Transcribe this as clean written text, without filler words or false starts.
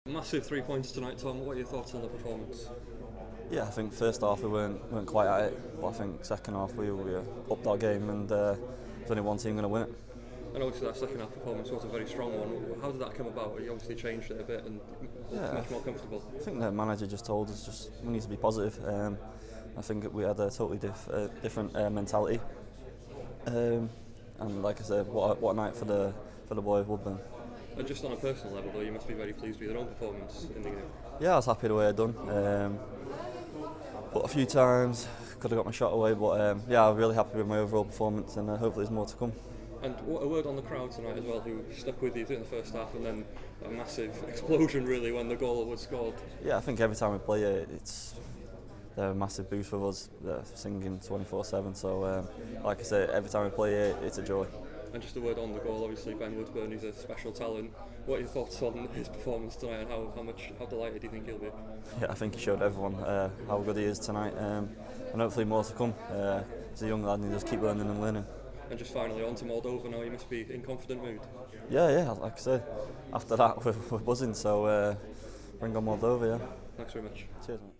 Massive 3 points tonight, Tom. What are your thoughts on the performance? Yeah, I think first half we weren't quite at it, but I think second half we upped our game, and there's only one team going to win it. And obviously that second half performance was a very strong one. How did that come about? You obviously changed it a bit and much more comfortable. I think the manager just told us we need to be positive. I think we had a totally different mentality, and like I said, what a night for the boys Woodburn. And just on a personal level, though, you must be very pleased with your own performance in the game. Yeah, I was happy the way I done. But a few times could have got my shot away, but yeah, I'm really happy with my overall performance, and hopefully there's more to come. And what a word on the crowd tonight as well, who stuck with you in the first half, and then a massive explosion really when the goal was scored. Yeah, I think every time we play it, they're a massive boost for us. They're singing 24/7. So, like I say, every time we play it, it's a joy. And just a word on the goal, obviously Ben Woodburn is a special talent. What are your thoughts on his performance tonight, and how delighted do you think he'll be? Yeah, I think he showed everyone how good he is tonight, and hopefully more to come. He's a young lad and he just keep learning and learning. And just finally on to Moldova now, you must be in confident mood. Yeah, like I say, after that we're buzzing, so bring on Moldova, yeah. Thanks very much. Cheers, mate.